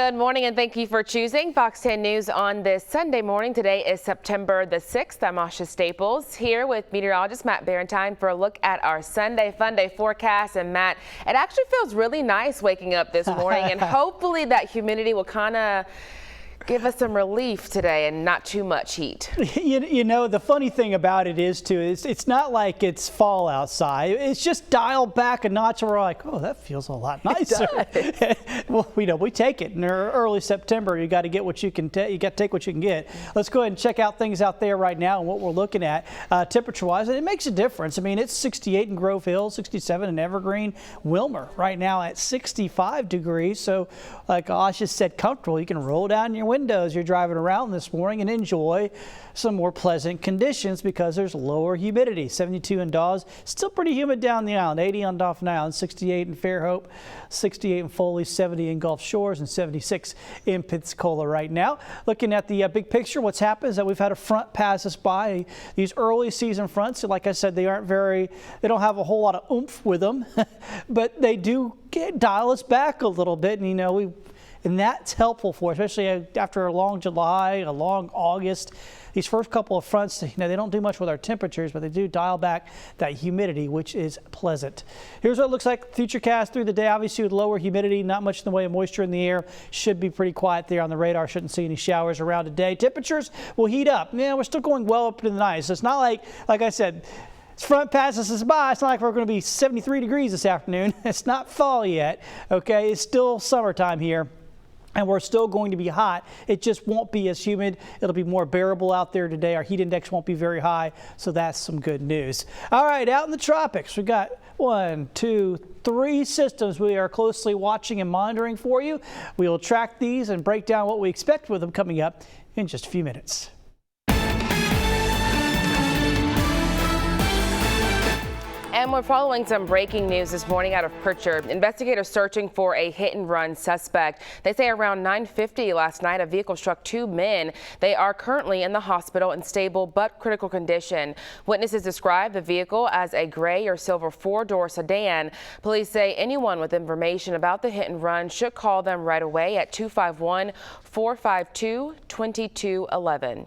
Good morning and thank you for choosing Fox 10 News on this Sunday morning. Today is September the 6th. I'm Asha Staples here with meteorologist Matt Barentine for a look at our Sunday Fun Day forecast. And Matt, it actually feels really nice waking up this morning and hopefully that humidity will kind of give us some relief today and not too much heat. You know, the funny thing about it is, too, it's not like it's fall outside. It's just dialed back a notch and we're like, oh, that feels a lot nicer. Well, we take it in early September. You got to get what you can you got to take what you can get. Let's go ahead and check out things out there right now and what we're looking at temperature-wise. And it makes a difference. I mean, it's 68 in Grove Hill, 67 in Evergreen. Wilmer right now at 65 degrees. So like Asha said, comfortable. You can roll down your windows you're driving around this morning and enjoy some more pleasant conditions because there's lower humidity. 72 in Dawes, still pretty humid down the island. 80 on Dauphin Island, 68 in Fairhope, 68 in Foley, 70 in Gulf Shores, and 76 in Pensacola right now. Looking at the big picture, what's happened is that we've had a front pass us by. These early season fronts, like I said, they don't have a whole lot of oomph with them, but they do dial us back a little bit, and and that's helpful for us, especially after a long July, a long August. These first couple of fronts, they don't do much with our temperatures, but they do dial back that humidity, which is pleasant. Here's what it looks like futurecast through the day. Obviously, with lower humidity, not much in the way of moisture in the air. Should be pretty quiet there on the radar. Shouldn't see any showers around today. Temperatures will heat up. Yeah, we're still going well up into the night. So it's not like I said, front passes us by. It's not like we're going to be 73 degrees this afternoon. It's not fall yet. Okay, it's still summertime here. And we're still going to be hot. It just won't be as humid. It'll be more bearable out there today. Our heat index won't be very high, so that's some good news. All right, out in the tropics, we got 1, 2, 3 systems we are closely watching and monitoring for you. We will track these and break down what we expect with them coming up in just a few minutes. And we're following some breaking news this morning out of Pritchard. Investigators searching for a hit-and-run suspect. They say around 9:50 last night, a vehicle struck 2 men. They are currently in the hospital in stable but critical condition. Witnesses describe the vehicle as a gray or silver 4-door sedan. Police say anyone with information about the hit-and-run should call them right away at 251-452-2211.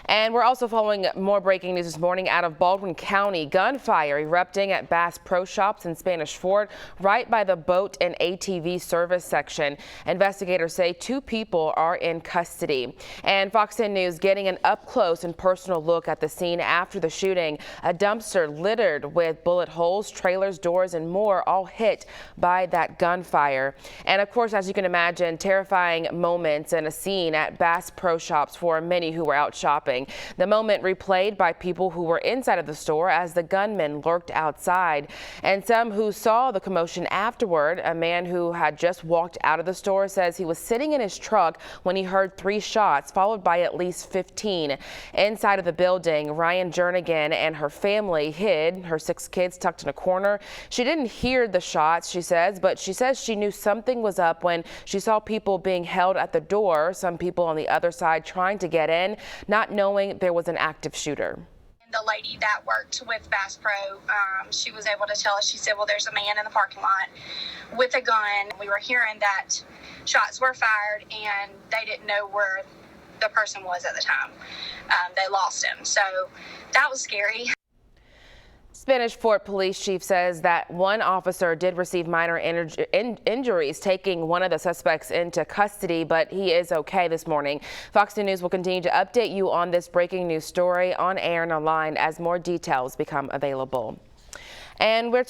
And we're also following more breaking news this morning out of Baldwin County. Gunfire erupting at Bass Pro Shops in Spanish Fort, right by the boat and ATV service section. Investigators say 2 people are in custody. And Fox 10 News getting an up-close and personal look at the scene after the shooting. A dumpster littered with bullet holes, trailers, doors, and more, all hit by that gunfire. And of course, as you can imagine, terrifying moments and a scene at Bass Pro Shops for many who were out shopping. The moment replayed by people who were inside of the store as the gunman lurked outside. And some who saw the commotion afterward, a man who had just walked out of the store says he was sitting in his truck when he heard 3 shots, followed by at least 15. Inside of the building, Ryan Jernigan and her family hid, her 6 kids tucked in a corner. She didn't hear the shots, she says, but she says she knew something was up when she saw people being held at the door, some people on the other side trying to get in, not knowing there was an active shooter. The lady that worked with Bass Pro, she was able to tell us, she said, well, there's a man in the parking lot with a gun. We were hearing that shots were fired and they didn't know where the person was at the time. They lost him. So that was scary. Spanish Fort Police Chief says that one officer did receive minor injuries, taking one of the suspects into custody, but he is okay this morning. Fox News will continue to update you on this breaking news story on air and online as more details become available. And we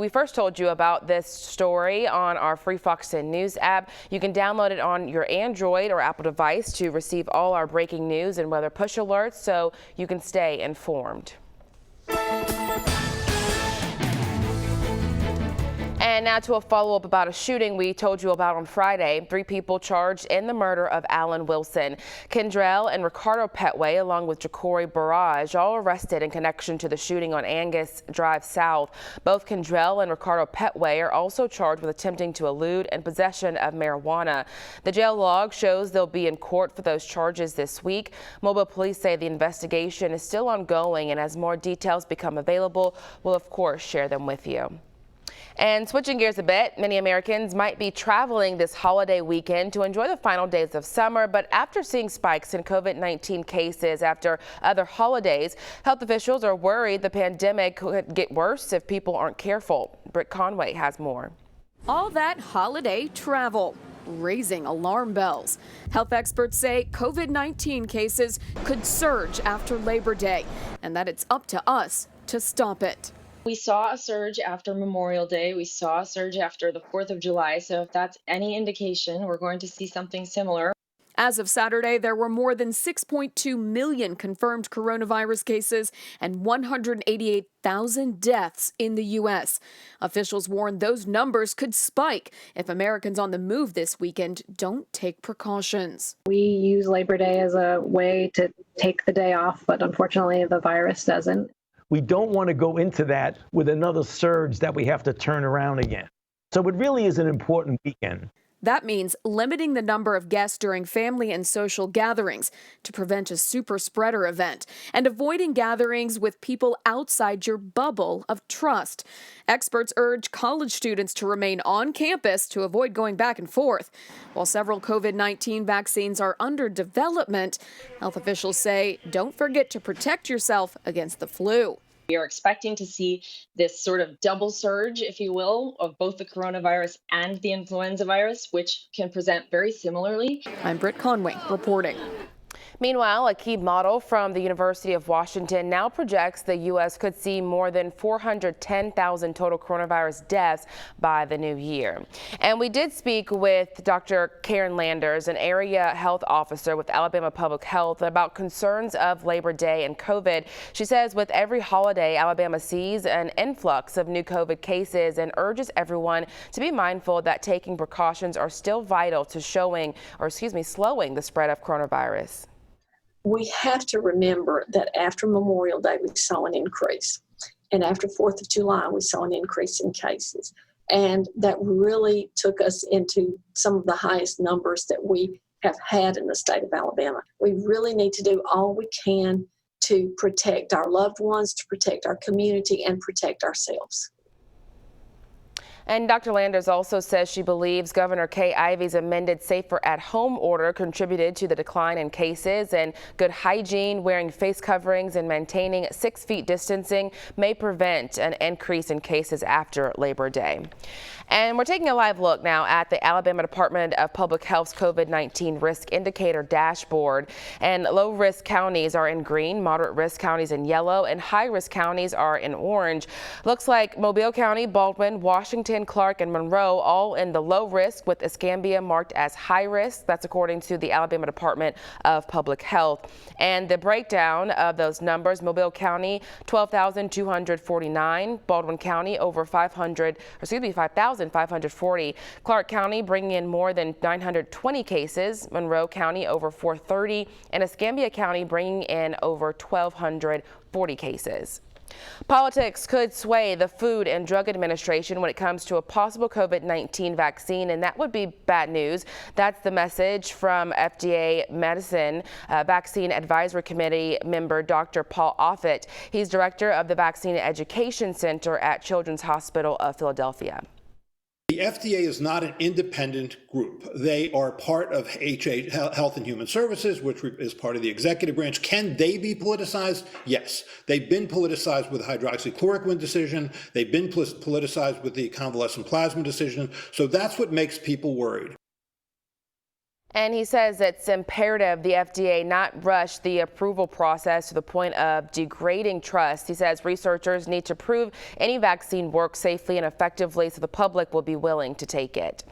first told you about this story on our free Fox 10 News app. You can download it on your Android or Apple device to receive all our breaking news and weather push alerts so you can stay informed. And now to a follow-up about a shooting we told you about on Friday. 3 people charged in the murder of Alan Wilson. Kendrell and Ricardo Petway, along with Ja'Cory Barrage, all arrested in connection to the shooting on Angus Drive South. Both Kendrell and Ricardo Petway are also charged with attempting to elude and possession of marijuana. The jail log shows they'll be in court for those charges this week. Mobile police say the investigation is still ongoing, and as more details become available, we'll of course share them with you. And switching gears a bit, many Americans might be traveling this holiday weekend to enjoy the final days of summer, but after seeing spikes in COVID-19 cases after other holidays, health officials are worried the pandemic could get worse if people aren't careful. Britt Conway has more. All that holiday travel, raising alarm bells. Health experts say COVID-19 cases could surge after Labor Day, and that it's up to us to stop it. We saw a surge after Memorial Day. We saw a surge after the 4th of July. So if that's any indication, we're going to see something similar. As of Saturday, there were more than 6.2 million confirmed coronavirus cases and 188,000 deaths in the U.S. Officials warn those numbers could spike if Americans on the move this weekend don't take precautions. We use Labor Day as a way to take the day off, but unfortunately the virus doesn't. We don't want to go into that with another surge that we have to turn around again. So it really is an important weekend. That means limiting the number of guests during family and social gatherings to prevent a super spreader event and avoiding gatherings with people outside your bubble of trust. Experts urge college students to remain on campus to avoid going back and forth. While several COVID-19 vaccines are under development, health officials say don't forget to protect yourself against the flu. We are expecting to see this sort of double surge, if you will, of both the coronavirus and the influenza virus, which can present very similarly. I'm Britt Conway reporting. Meanwhile, a key model from the University of Washington now projects the U.S. could see more than 410,000 total coronavirus deaths by the new year. And we did speak with Dr. Karen Landers, an area health officer with Alabama Public Health, about concerns of Labor Day and COVID. She says with every holiday, Alabama sees an influx of new COVID cases and urges everyone to be mindful that taking precautions are still vital to slowing the spread of coronavirus. We have to remember that after Memorial Day, we saw an increase. And after 4th of July, we saw an increase in cases. And that really took us into some of the highest numbers that we have had in the state of Alabama. We really need to do all we can to protect our loved ones, to protect our community, and protect ourselves. And Dr. Landers also says she believes Governor Kay Ivey's amended Safer at Home order contributed to the decline in cases, and good hygiene, wearing face coverings, and maintaining 6 feet distancing may prevent an increase in cases after Labor Day. And we're taking a live look now at the Alabama Department of Public Health's COVID-19 risk indicator dashboard. And low-risk counties are in green, moderate-risk counties in yellow, and high-risk counties are in orange. Looks like Mobile County, Baldwin, Washington, Clark, and Monroe all in the low risk, with Escambia marked as high risk. That's according to the Alabama Department of Public Health. And the breakdown of those numbers: Mobile County 12,249, Baldwin County over 5,540, Clark County bringing in more than 920 cases, Monroe County over 430, and Escambia County bringing in over 1,240 cases. Politics could sway the Food and Drug Administration when it comes to a possible COVID-19 vaccine, and that would be bad news. That's the message from FDA Medicine Vaccine Advisory Committee member Dr. Paul Offit. He's director of the Vaccine Education Center at Children's Hospital of Philadelphia. The FDA is not an independent group. They are part of Health and Human Services, which is part of the executive branch. Can they be politicized? Yes. They've been politicized with the hydroxychloroquine decision. They've been politicized with the convalescent plasma decision. So that's what makes people worried. And he says it's imperative the FDA not rush the approval process to the point of degrading trust. He says researchers need to prove any vaccine works safely and effectively so the public will be willing to take it.